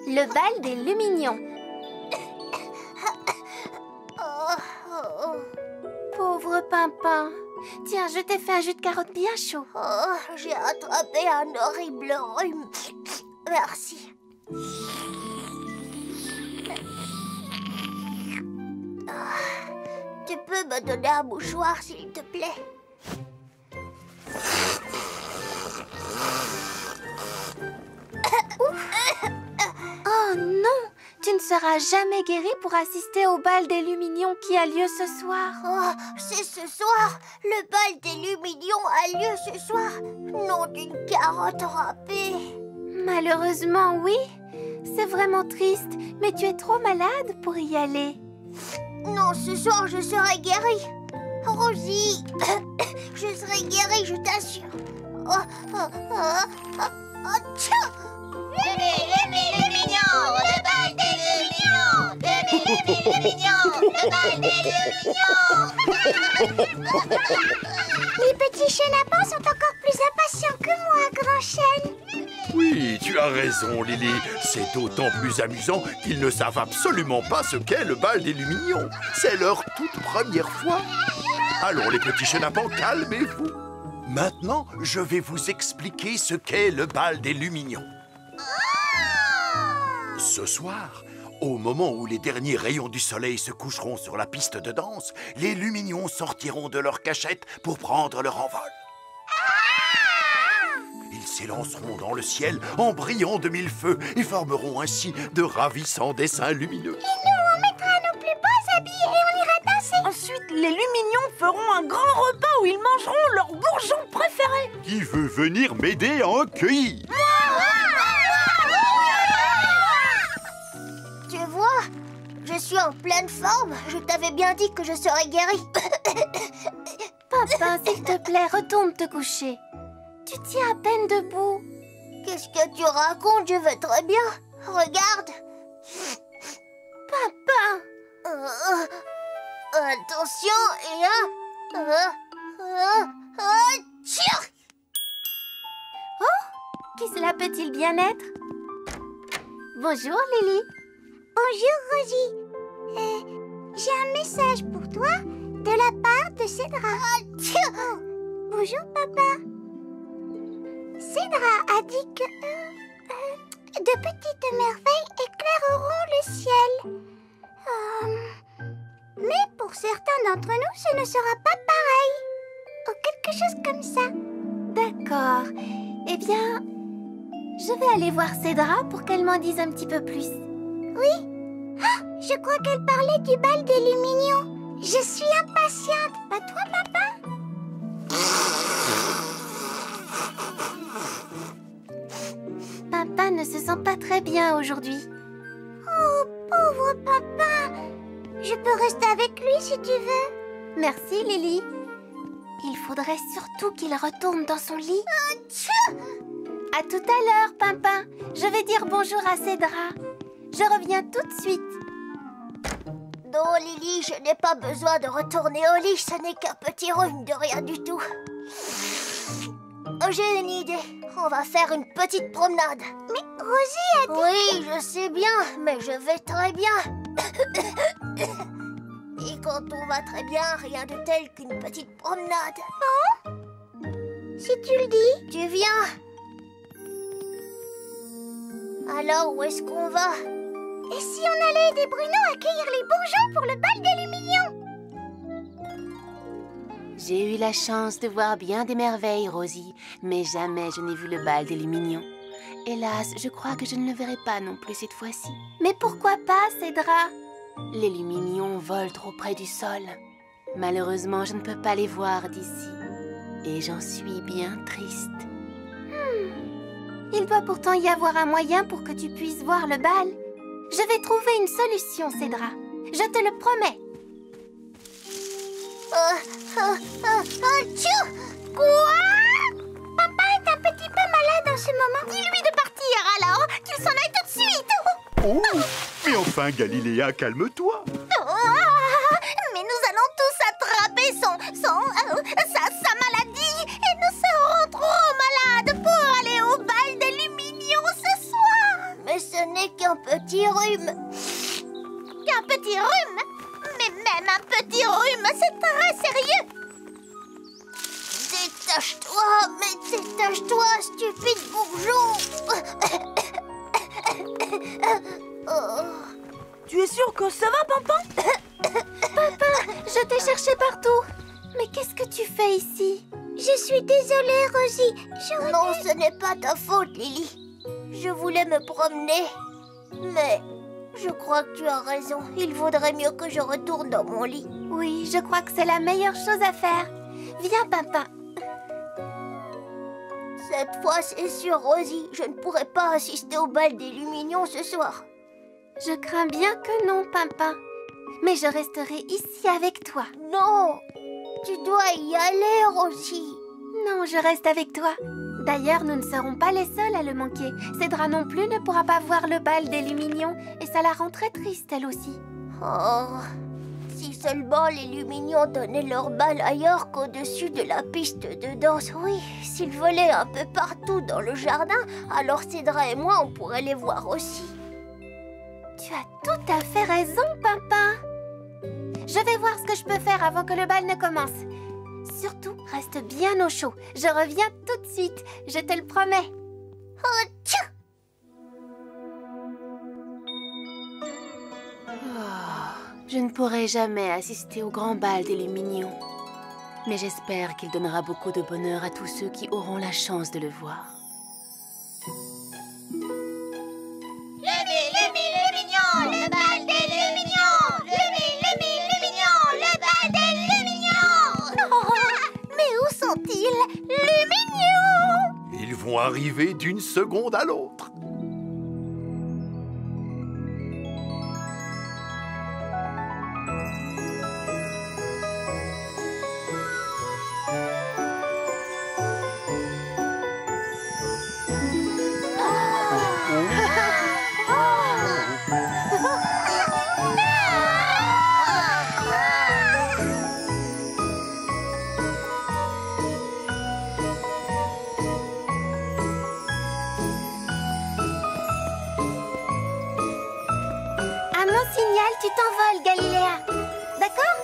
Le bal des Lumignons. Pauvre Pimpin. Tiens, je t'ai fait un jus de carotte bien chaud. Oh, j'ai attrapé un horrible rhume. Merci. Tu peux me donner un mouchoir, s'il te plaît? Oh non! Tu ne seras jamais guéri pour assister au bal des Lumignons qui a lieu ce soir. Oh, c'est ce soir. Le bal des Lumignons a lieu ce soir. Nom d'une carotte râpée. Malheureusement, oui. C'est vraiment triste, mais tu es trop malade pour y aller. Non, ce soir, je serai guérie. Rosie, je serai guérie, je t'assure. Tchou! Lumignons, le bal des Lumignons. Lumignons, le bal des Lumignons. Les petits chenapans sont encore plus impatients que moi, grand chêne. Oui, tu as raison, Lily. C'est d'autant plus amusant qu'ils ne savent absolument pas ce qu'est le bal des Lumignons. C'est leur toute première fois. Allons, les petits chenapans, calmez-vous. Maintenant, je vais vous expliquer ce qu'est le bal des Lumignons. Ce soir, au moment où les derniers rayons du soleil se coucheront sur la piste de danse, les Lumignons sortiront de leur cachette pour prendre leur envol. Ils s'élanceront dans le ciel en brillant de mille feux et formeront ainsi de ravissants dessins lumineux. Et nous, on mettra nos plus beaux habits et on ira danser. Ensuite, les Lumignons feront un grand repas où ils mangeront leur bourgeon préféré. Qui veut venir m'aider à en cueillir? Tu vois, je suis en pleine forme. Je t'avais bien dit que je serais guérie. Pimpin, s'il te plaît, retourne te coucher. Tu tiens à peine debout. Qu'est-ce que tu racontes? Je vais très bien. Regarde. Pimpin! Attention et tchou! Oh! Qui cela peut-il bien être? Bonjour, Lily. Bonjour, Rosie. J'ai un message pour toi de la part de Cédra. Bonjour, papa. Cédra a dit que de petites merveilles éclaireront le ciel. Mais pour certains d'entre nous, ce ne sera pas pareil. Ou quelque chose comme ça. D'accord. Eh bien, je vais aller voir Cédra pour qu'elle m'en dise un petit peu plus. Oui. Ah, je crois qu'elle parlait du bal des Lumignons. Je suis impatiente. Pas toi, papa? Pimpin ne se sent pas très bien aujourd'hui. Oh, pauvre papa. Je peux rester avec lui si tu veux. Merci, Lily. Il faudrait surtout qu'il retourne dans son lit. À tout à l'heure, Pimpin. Je vais dire bonjour à Cédra. Je reviens tout de suite. Non, Lily, je n'ai pas besoin de retourner au lit. Ce n'est qu'un petit rhume de rien du tout. Oh, j'ai une idée. On va faire une petite promenade. Mais Rosie a dit... Oui, je sais bien, mais je vais très bien. Et quand on va très bien, rien de tel qu'une petite promenade. Bon, si tu le dis. Tu viens. Alors, où est-ce qu'on va? Et si on allait aider Bruno à cueillir les bourgeons pour le bal des Lumignons? J'ai eu la chance de voir bien des merveilles, Rosie, mais jamais je n'ai vu le bal des Lumignons. Hélas, je crois que je ne le verrai pas non plus cette fois-ci. Mais pourquoi pas, Cédra? Les Lumignons volent trop près du sol. Malheureusement, je ne peux pas les voir d'ici. Et j'en suis bien triste. Il doit pourtant y avoir un moyen pour que tu puisses voir le bal. Je vais trouver une solution, Cédra. Je te le promets. Tchou! Quoi? Papa est un petit peu malade en ce moment. Dis-lui de partir alors, qu'il s'en aille tout de suite. Oh! Mais enfin, Galiléa, calme-toi. Mais nous allons tous attraper sa maladie et nous serons Détache-toi, stupide bourgeon. Tu es sûr que ça va, Pimpin? Je t'ai cherché partout. Mais qu'est-ce que tu fais ici? Je suis désolée, Rosie. Non, ce n'est pas ta faute, Lily. Je voulais me promener. Mais je crois que tu as raison. Il vaudrait mieux que je retourne dans mon lit. Oui, je crois que c'est la meilleure chose à faire. Viens, Pimpin. Cette fois, c'est sûr, Rosie. Je ne pourrai pas assister au bal des Lumignons ce soir. Je crains bien que non, Pimpin. Mais je resterai ici avec toi. Non, tu dois y aller, Rosie. Non, je reste avec toi. D'ailleurs, nous ne serons pas les seuls à le manquer. Cédra non plus ne pourra pas voir le bal des Lumignons et ça la rend très triste, elle aussi. Oh, si seulement les Lumignons donnaient leur bal ailleurs qu'au-dessus de la piste de danse. Oui, s'ils volaient un peu partout dans le jardin, alors Cédra et moi, on pourrait les voir aussi. Tu as tout à fait raison, Pimpin. Je vais voir ce que je peux faire avant que le bal ne commence. Surtout, reste bien au chaud. Je reviens tout de suite, je te le promets. Oh, tchou! Je ne pourrai jamais assister au grand bal des Lumignons. Mais j'espère qu'il donnera beaucoup de bonheur à tous ceux qui auront la chance de le voir. Lumignon, le bal des Lumignons. Lumignon, le bal des Lumignons. Oh, mais où sont-ils, Lumignons? Ils vont arriver d'une seconde à l'autre. À mon signal, tu t'envoles, Galiléa. D'accord?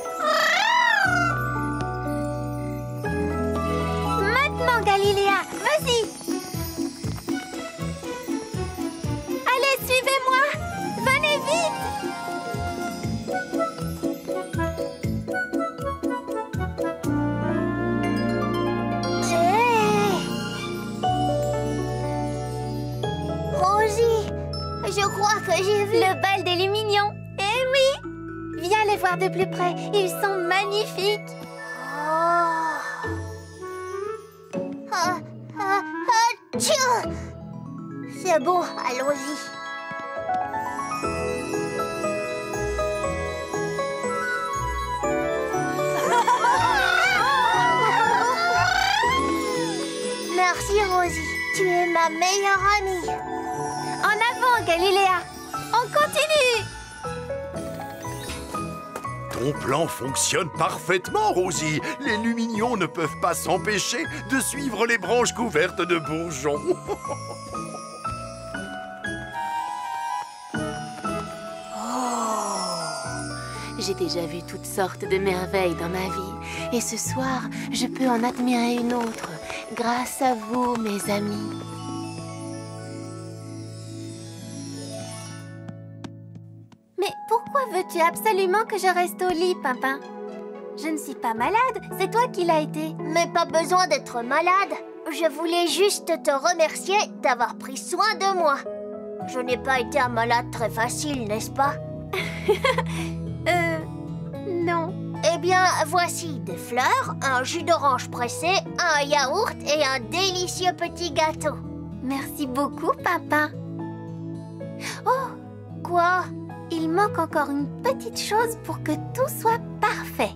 Maintenant, Galiléa, vas-y. Allez, suivez-moi. Venez vite. Rosie, je crois que j'ai vu... Le bal des Lumignons. Eh oui. Viens les voir de plus près. Ils sont magnifiques. Tchou! C'est bon, allons-y. Merci, Rosie. Tu es ma meilleure amie. En avant, Galiléa. On continue. Ton plan fonctionne parfaitement, Rosie. Les Lumignons ne peuvent pas s'empêcher de suivre les branches couvertes de bourgeons. J'ai déjà vu toutes sortes de merveilles dans ma vie. Et ce soir, je peux en admirer une autre, grâce à vous, mes amis. Mais pourquoi veux-tu absolument que je reste au lit, Pimpin? Je ne suis pas malade, c'est toi qui l'as été. Mais pas besoin d'être malade. Je voulais juste te remercier d'avoir pris soin de moi. Je n'ai pas été un malade très facile, n'est-ce pas? Non. Eh bien, voici des fleurs, un jus d'orange pressé, un yaourt et un délicieux petit gâteau. Merci beaucoup, Pimpin. Oh, Quoi? il manque encore une petite chose pour que tout soit parfait.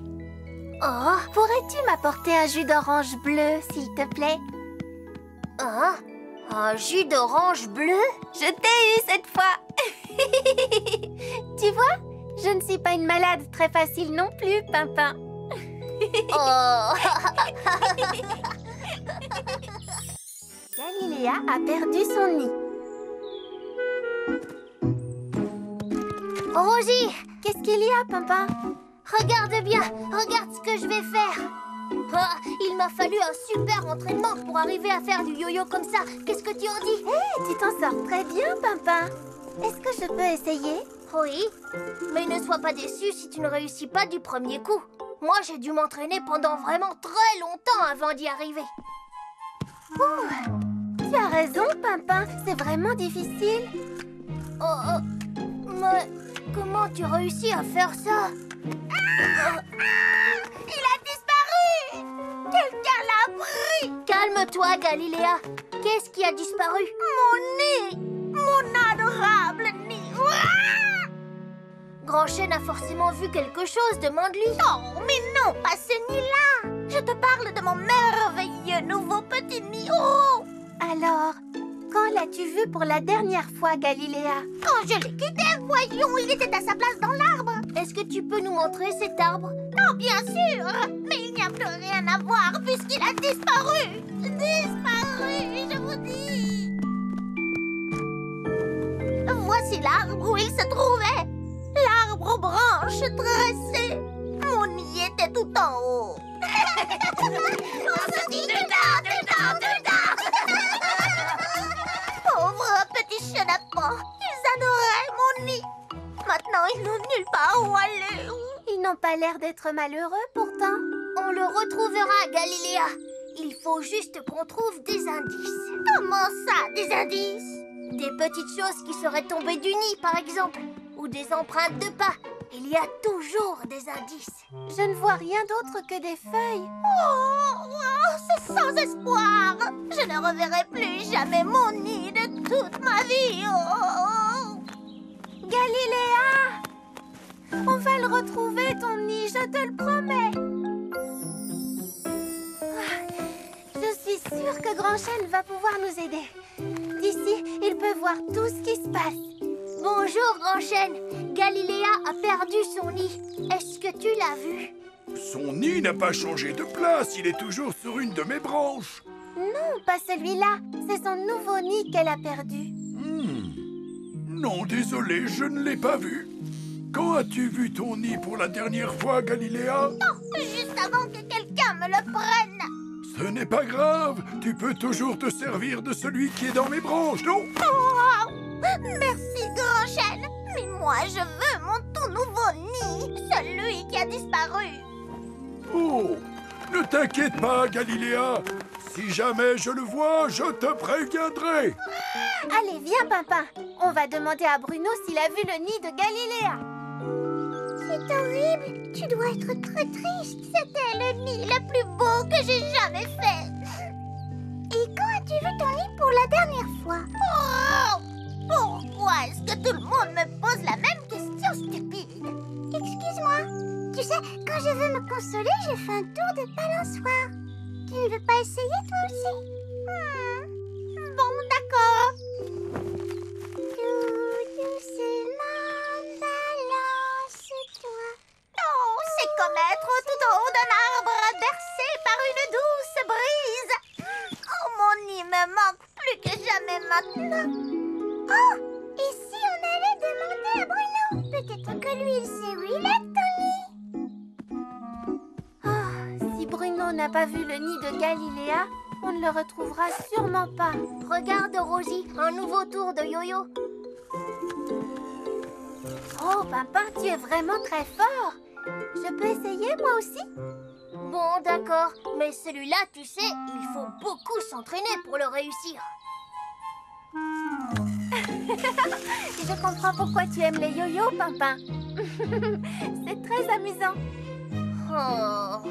Oh, Pourrais-tu m'apporter un jus d'orange bleu, s'il te plaît? hein? Un jus d'orange bleu? Je t'ai eu cette fois. Tu vois, je ne suis pas une malade très facile non plus, Pimpin. Oh. Galiléa a perdu son nid. Rosie, Qu'est-ce qu'il y a, Pimpin? regarde bien, regarde ce que je vais faire. Ah, il m'a a fallu un super entraînement pour arriver à faire du yo-yo comme ça. Qu'est-ce que tu en dis? Tu t'en sors très bien, Pimpin. Est-ce que je peux essayer? Oui, mais ne sois pas déçu si tu ne réussis pas du premier coup. Moi, j'ai dû m'entraîner pendant vraiment très longtemps avant d'y arriver. Tu as raison, Pimpin. C'est vraiment difficile. Mais comment tu réussis à faire ça? Il a disparu! Quelqu'un l'a pris! Calme-toi, Galiléa. Qu'est-ce qui a disparu? Mon nid! Mon adorable nid! Grand Chêne a forcément vu quelque chose, demande-lui. Oh, mais non, pas ce nid-là! Je te parle de mon merveilleux nouveau petit nid. Oh! Alors, quand l'as-tu vu pour la dernière fois, Galiléa? Quand je l'ai quitté, voyons, il était à sa place dans l'arbre. Est-ce que tu peux nous montrer cet arbre? Non, bien sûr, mais il n'y a plus rien à voir puisqu'il a disparu. Disparu, je vous dis. Voici l'arbre où il se trouvait. L'arbre aux branches tressées. Mon nid était tout en haut. On se dit dedans. Pauvre petit chenapan, ils adoraient mon nid. Maintenant, ils n'ont nulle part où aller. Ils n'ont pas l'air d'être malheureux, pourtant. On le retrouvera, Galiléa. Il faut juste qu'on trouve des indices. Comment ça, des indices? Des petites choses qui seraient tombées du nid, par exemple. Ou des empreintes de pas. Il y a toujours des indices. Je ne vois rien d'autre que des feuilles. Oh, c'est sans espoir. Je ne reverrai plus jamais mon nid de toute ma vie. Oh. Galiléa! On va le retrouver, ton nid, je te le promets. Je suis sûre que Grand Chêne va pouvoir nous aider. D'ici, il peut voir tout ce qui se passe. Bonjour, Grand Chêne. Galiléa a perdu son nid. Est-ce que tu l'as vu? Son nid n'a pas changé de place, il est toujours sur une de mes branches. Non, pas celui-là. C'est son nouveau nid qu'elle a perdu. Non, désolé, je ne l'ai pas vu. Quand as-tu vu ton nid pour la dernière fois, Galiléa? Juste avant que quelqu'un me le prenne. Ce n'est pas grave, tu peux toujours te servir de celui qui est dans mes branches, non? Oh, merci, Grand Chêne. Mais moi, je veux mon tout nouveau nid. Celui qui a disparu. Oh, ne t'inquiète pas, Galiléa. Si jamais je le vois, je te préviendrai. Allez, viens, Pimpin. On va demander à Bruno s'il a vu le nid de Galiléa. C'est horrible. Tu dois être très triste. C'était le nid le plus beau que j'ai jamais fait. Et quand as-tu vu ton nid pour la dernière fois? Oh! Pourquoi est-ce que tout le monde me pose la même question stupide? Excuse-moi. Tu sais, quand je veux me consoler, je fais un tour de balançoire. Tu ne veux pas essayer, toi aussi? Bon, d'accord. Tout doucement, balance-toi. Oh, c'est comme être tout en haut d'un arbre, bercé par une douce brise. Oh, mon nid me manque plus que jamais maintenant. Oh, et si on allait demander à Bruno? Peut-être que lui, il sait où il est, ton nid. Si Bruno n'a pas vu le nid de Galiléa, on ne le retrouvera sûrement pas. Regarde, Rosie, un nouveau tour de yo-yo. Oh, Pimpin, tu es vraiment très fort. Je peux essayer, moi aussi? Bon, d'accord, mais celui-là, tu sais, il faut beaucoup s'entraîner pour le réussir. Je comprends pourquoi tu aimes les yo-yo, Pimpin. C'est très amusant. Oh.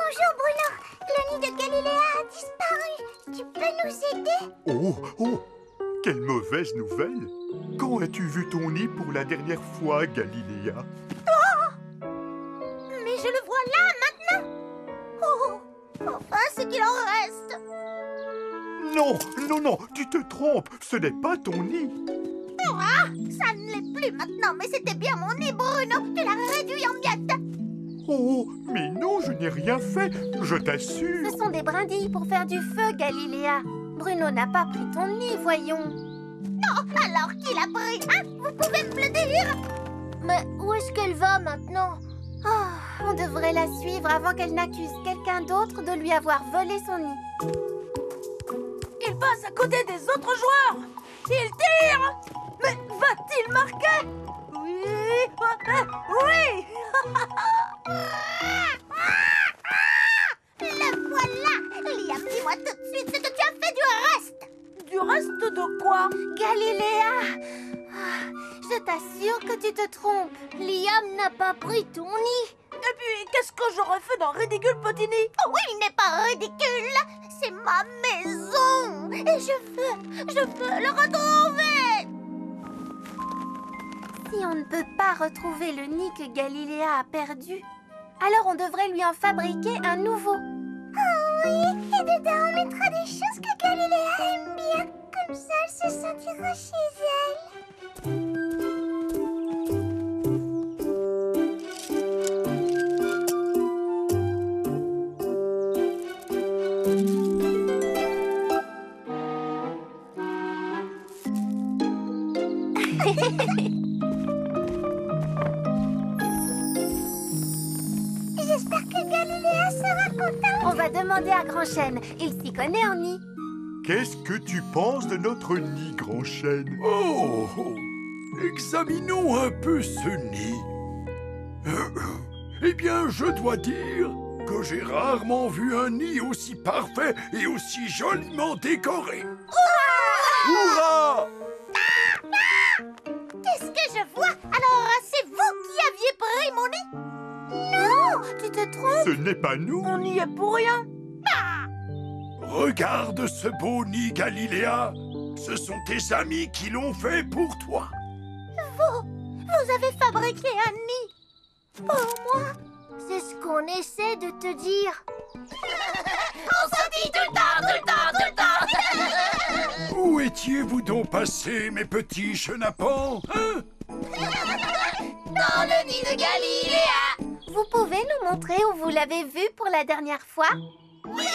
Bonjour, Bruno. Le nid de Galiléa a disparu. Tu peux nous aider? Oh, quelle mauvaise nouvelle! Quand as-tu vu ton nid pour la dernière fois, Galiléa? Mais je le vois là, maintenant. Oh, enfin, ce qu'il en reste. Non, tu te trompes, ce n'est pas ton nid. Ah, ça ne l'est plus maintenant, mais c'était bien mon nid, Bruno. Tu l'as réduit en miettes. Oh, mais non, je n'ai rien fait, je t'assure. Ce sont des brindilles pour faire du feu, Galiléa. Bruno n'a pas pris ton nid, voyons. Non, alors qui l'a pris, hein? Vous pouvez me le dire? Mais où est-ce qu'elle va maintenant? Oh, On devrait la suivre avant qu'elle n'accuse quelqu'un d'autre de lui avoir volé son nid. Il passe à côté des autres joueurs. Il tire. Mais va-t-il marquer? Oui. Oui. Le voilà! Liam, dis-moi tout de suite ce que tu as fait du reste! Du reste de quoi? Galiléa! Je t'assure que tu te trompes. Liam n'a pas pris ton nid. Et puis, qu'est-ce que j'aurais fait d'un ridicule petit nid? Oh oui, il n'est pas ridicule! C'est ma maison! Et je veux le retrouver! Si on ne peut pas retrouver le nid que Galiléa a perdu, alors on devrait lui en fabriquer un nouveau. Oh oui, et dedans on mettra des choses que Galiléa aime bien. Comme ça, elle se sentira chez elle. J'espère que Galiléa sera contente. On va demander à Grand Chêne. Il s'y connaît en nid. Qu'est-ce que tu penses de notre nid, Grand Chêne? Oh, examinons un peu ce nid. Eh bien, je dois dire que j'ai rarement vu un nid aussi parfait et aussi joliment décoré. Hurrah! Qu'est-ce que je vois? Alors, c'est vous qui aviez pris mon nid? Non, tu te trompes. Ce n'est pas nous. On n'y est pour rien. Regarde ce beau nid, Galiléa. Ce sont tes amis qui l'ont fait pour toi. Vous avez fabriqué un nid pour moi? C'est ce qu'on essaie de te dire. On se dit tout le temps, tout le temps, tout le temps! Où étiez-vous donc passés, mes petits chenapans, hein? Dans le nid de Galiléa! Vous pouvez nous montrer où vous l'avez vu pour la dernière fois? Oui!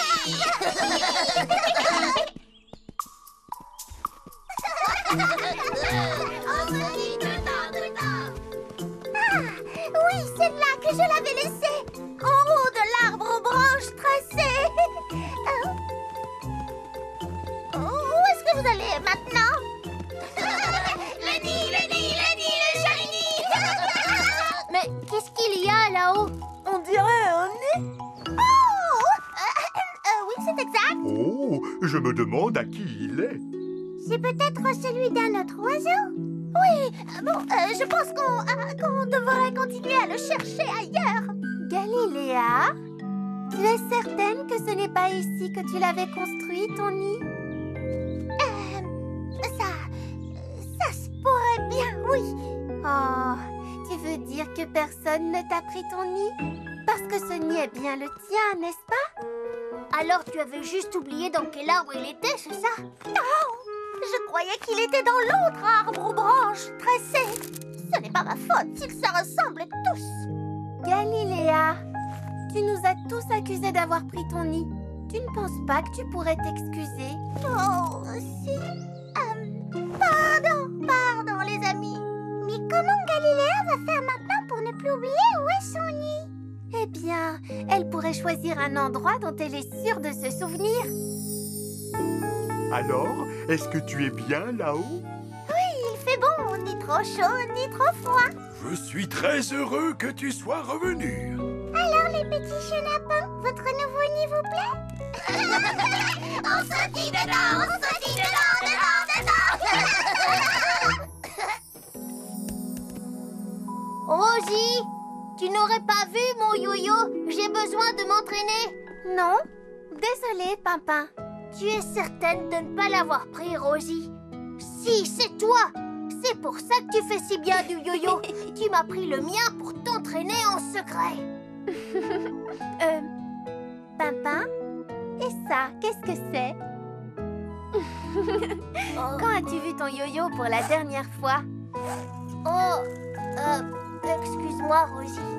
On se dit tout le temps, tout le temps! Ah, oui, c'est là que je l'avais laissé! En haut de l'arbre aux branches tracées! Où est-ce que vous allez maintenant? Le nid, le nid, le nid, le joli nid! Mais qu'est-ce qu'il y a là-haut? On dirait un nid. Oui, c'est exact. Oh, je me demande à qui il est. C'est peut-être celui d'un autre oiseau. Oui, je pense qu'on devrait continuer à le chercher ailleurs. Galiléa, tu es certaine que ce n'est pas ici que tu l'avais construit, ton nid? Ça se pourrait bien, oui. Oh, tu veux dire que personne ne t'a pris ton nid? Parce que ce nid est bien le tien, n'est-ce pas? Alors tu avais juste oublié dans quel arbre il était, c'est ça? Je croyais qu'il était dans l'autre arbre aux branches tressées. Ce n'est pas ma faute s'ils se ressemblent tous. Galiléa, tu nous as tous accusés d'avoir pris ton nid. Tu ne penses pas que tu pourrais t'excuser? Oh, si. Pardon, les amis. Mais comment Galiléa va faire maintenant pour ne plus oublier où est son nid? Eh bien, elle pourrait choisir un endroit dont elle est sûre de se souvenir. Alors, est-ce que tu es bien là-haut? Il fait bon, ni trop chaud, ni trop froid. Je suis très heureux que tu sois revenu. Alors les petits chenapans, votre nouveau nid vous plaît? On se dit dedans, on se dit dedans, Rosie, tu n'aurais pas vu mon yo-yo? J'ai besoin de m'entraîner. Non? Désolée, Pimpin. Tu es certaine de ne pas l'avoir pris, Rosie? Si, c'est toi! C'est pour ça que tu fais si bien du yo-yo. Tu m'as pris le mien pour t'entraîner en secret. Pimpin? Et ça, qu'est-ce que c'est? Quand as-tu vu ton yo-yo pour la dernière fois? Excuse-moi, Rosie.